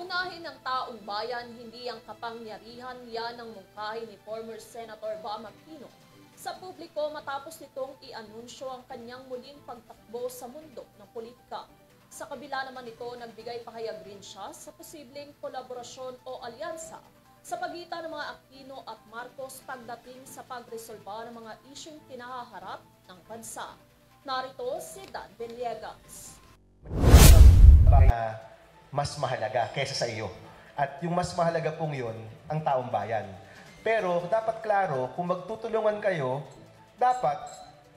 Unahin ng taong bayan, hindi ang kapangyarihan, yan ang mungkahi ni former Senator Bam Aquino sa publiko matapos nitong i-anunsyo ang kanyang muling pagtakbo sa mundo ng politika. Sa kabila naman ito, nagbigay pahayag rin siya sa posibleng kolaborasyon o alyansa sa pagitan ng mga Aquino at Marcos pagdating sa pagresolba ng mga isyung kinahaharap ng bansa. Narito si Dan Villegas. Mas mahalaga kaysa sa iyo. At yung mas mahalaga pong yun, ang taong bayan. Pero dapat klaro, kung magtutulungan kayo, dapat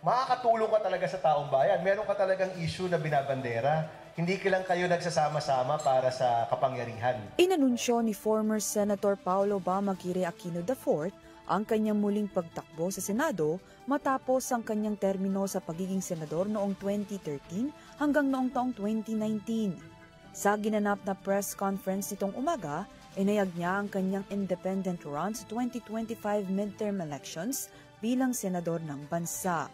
makakatulong ka talaga sa taong bayan. Meron ka talagang issue na binabandera. Hindi lang kayo nagsasama-sama para sa kapangyarihan. Inanunsyo ni former Senator Paulo Bam Aquino IV ang kanyang muling pagtakbo sa Senado matapos ang kanyang termino sa pagiging senador noong 2013 hanggang noong taong 2019. Sa ginanap na press conference nitong umaga, inayag niya ang kanyang independent run sa 2025 midterm elections bilang senador ng bansa.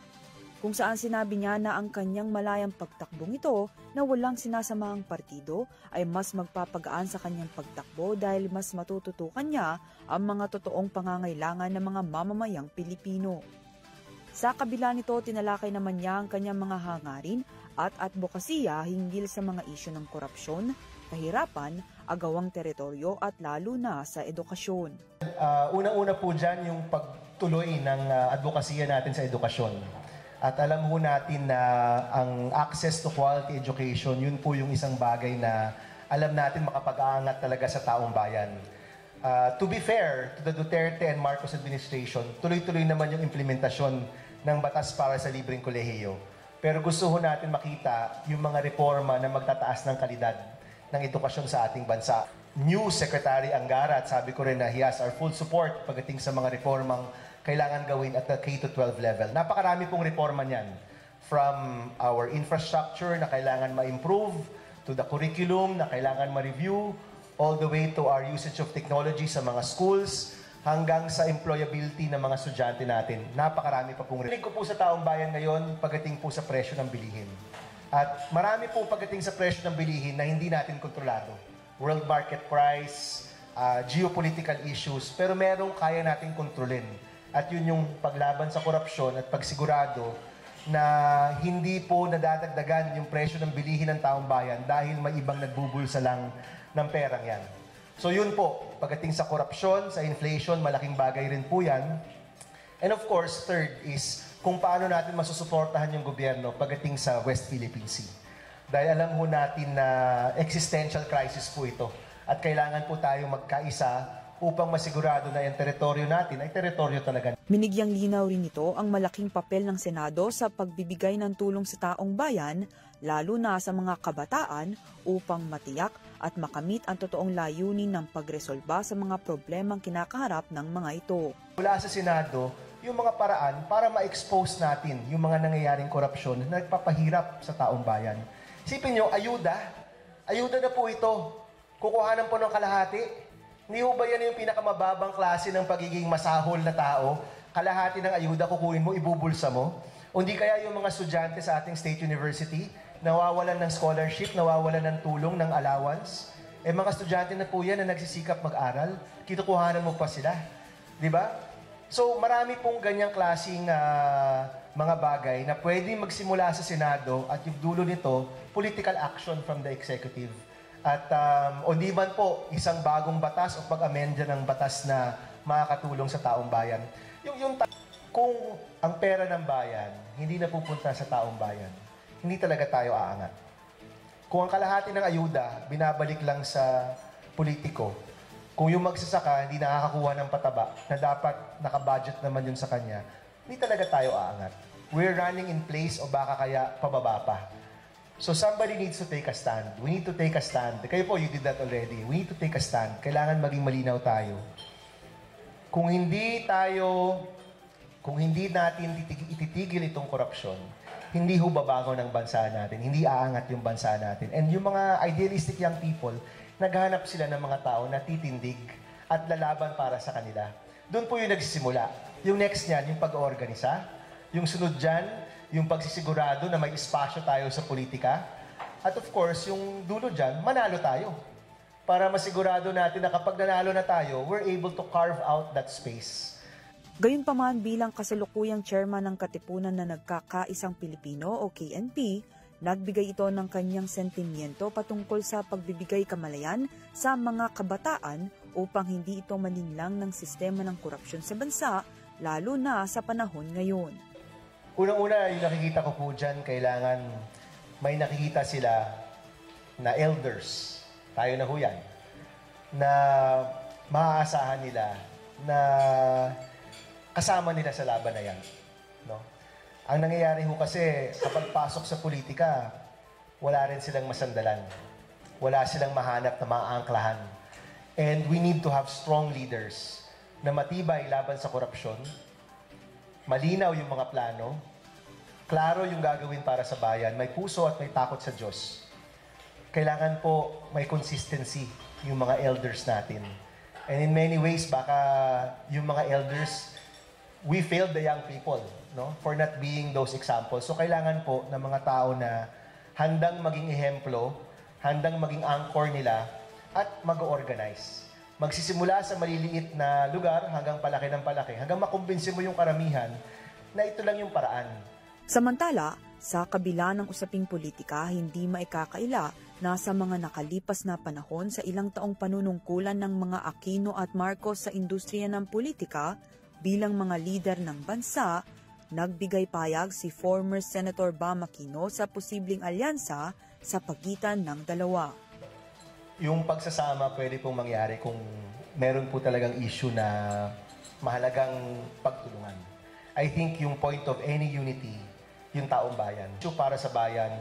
Kung saan sinabi niya na ang kanyang malayang pagtakbong ito na walang sinasamahang partido ay mas magpapagaan sa kanyang pagtakbo dahil mas matututukan niya ang mga totoong pangangailangan ng mga mamamayang Pilipino. Sa kabila nito, tinalakay naman niya ang kanyang mga hangarin at advokasya hinggil sa mga isyu ng korupsyon, kahirapan, agawang teritoryo at lalo na sa edukasyon. Unang-una po dyan yung pagtuloy ng advokasya natin sa edukasyon. At alam po natin na ang access to quality education, yun po yung isang bagay na alam natin makapag-aangat talaga sa taong bayan. To be fair to the Duterte and Marcos administration, tuloy-tuloy naman yung implementasyon ng batas para sa libreng kolehiyo. Pero gusto ho natin makita yung mga reforma na magtataas ng kalidad ng edukasyon sa ating bansa. New Secretary Angara, at sabi ko rin na he has our full support pagdating sa mga reformang kailangan gawin at the K-12 level. Napakarami pong reforma niyan. From our infrastructure na kailangan ma-improve, to the curriculum na kailangan ma-review, all the way to our usage of technology sa mga schools, hanggang sa employability ng mga estudyante natin. Napakarami pa pong reforma. Ko po sa taong bayan ngayon pagdating po sa presyo ng bilihin. At marami po pagdating sa presyo ng bilihin na hindi natin kontrolado. World market price, geopolitical issues, pero merong kaya natin kontrolin. At yun yung paglaban sa korupsyon at pagsigurado na hindi po nadadagdagan yung presyo ng bilihin ng taong bayan dahil may ibang nagbubulsa lang ng perang yan. So yun po, pagdating sa korupsyon, sa inflation, malaking bagay rin po yan. And of course, third is kung paano natin masusuportahan yung gobyerno pagdating sa West Philippine Sea. Dahil alam ho natin na existential crisis po ito at kailangan po tayo magkaisa upang masigurado na yung teritoryo natin ay teritoryo talaga. Binigyang linaw rin ito ang malaking papel ng Senado sa pagbibigay ng tulong sa taong bayan, lalo na sa mga kabataan upang matiyak at makamit ang totoong layunin ng pagresolba sa mga problemang kinakaharap ng mga ito. Mula sa Senado, yung mga paraan para ma-expose natin yung mga nangyayaring korupsyon na nagpapahirap sa taong bayan. Isipin nyo, ayuda na po ito. Kukuhanan po ng kalahati. Hindi ho ba yan yung pinakamababang klase ng pagiging masahol na tao? Kalahati ng ayuda kukunin mo, ibubulsa mo? O hindi kaya yung mga estudyante sa ating state university, nawawalan ng scholarship, nawawalan ng tulong, ng allowance? Mga estudyante na po yan na nagsisikap mag-aral, kinukuhanan mo pa sila. Di ba? So marami pong ganyang klaseng mga bagay na pwedeng magsimula sa Senado at yung dulo nito, political action from the executive. At o di man po, isang bagong batas o pag-amendya ng batas na makakatulong sa taong bayan. Kung ang pera ng bayan hindi napupunta sa taong bayan, hindi talaga tayo aangat. Kung ang kalahati ng ayuda, binabalik lang sa politiko, kung yung magsasaka hindi nakakakuha ng pataba na dapat nakabudget naman yun sa kanya, hindi talaga tayo aangat. We're running in place o baka kaya pababa pa. So somebody needs to take a stand. We need to take a stand. Kayo po, you did that already. We need to take a stand. Kailangan maging malinaw tayo. Kung hindi natin ititigil itong korupsyon, hindi ho babago ng bansa natin. Hindi aangat yung bansa natin. And yung mga idealistic young people, naghahanap sila ng mga tao na titindig at lalaban para sa kanila. Doon po yung nagsisimula. Yung next niyan, yung pag-oorganisa. Yung sunod dyan, yung pagsisigurado na may espasyo tayo sa politika. At of course, yung dulo dyan, manalo tayo. para masigurado natin na kapag nanalo na tayo, we're able to carve out that space. Gayunpaman bilang kasalukuyang chairman ng Katipunan na Nagkakaisang Pilipino o KNP, nagbigay ito ng kanyang sentimiento patungkol sa pagbibigay kamalayan sa mga kabataan upang hindi ito maninlang ng sistema ng korupsyon sa bansa, lalo na sa panahon ngayon. Unang-una, yung nakikita ko po dyan, kailangan may nakikita sila na elders, tayo na ho yan, na maaasahan nila na kasama nila sa laban na yan. No? Ang nangyayari ho kasi, kapag pasok sa politika, wala rin silang masandalan. Wala silang mahanap na maaangklahan. And we need to have strong leaders na matibay laban sa korupsyon, malinaw yung mga plano, klaro yung gagawin para sa bayan, may puso at may takot sa Diyos. Kailangan po may consistency yung mga elders natin. And in many ways, baka yung mga elders, we failed the young people, no, for not being those examples. So kailangan po ng mga tao na handang maging ehemplo, handang maging anchor nila, at mag-organize. Magsisimula sa maliliit na lugar hanggang palaki ng palaki, hanggang makumbinsi mo yung karamihan na ito lang yung paraan. Samantala, sa kabila ng usaping politika, hindi maikakaila na sa mga nakalipas na panahon sa ilang taong panunungkulan ng mga Aquino at Marcos sa industriya ng politika, bilang mga lider ng bansa, nagbigay payag si former Senator Bam Aquino sa posibleng alyansa sa pagitan ng dalawa. Yung pagsasama pwede pong mangyari kung meron po talagang issue na mahalagang pagtulungan. I think yung point of any unity, yung taong bayan. So para sa bayan,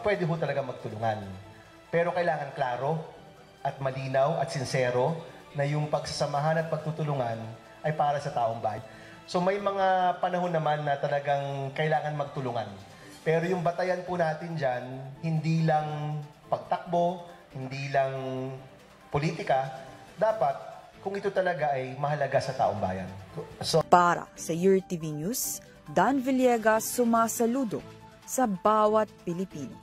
pwede po talaga magtulungan. Pero kailangan klaro at malinaw at sincero na yung pagsasamahan at pagtutulungan ay para sa taong bayan. So may mga panahon naman na talagang kailangan magtulungan. Pero yung batayan po natin dyan, hindi lang pagtakbo, hindi lang politika, dapat kung ito talaga ay mahalaga sa taong bayan. So, para sa URTV News, Dan Villegas sumasaludo sa bawat Pilipino.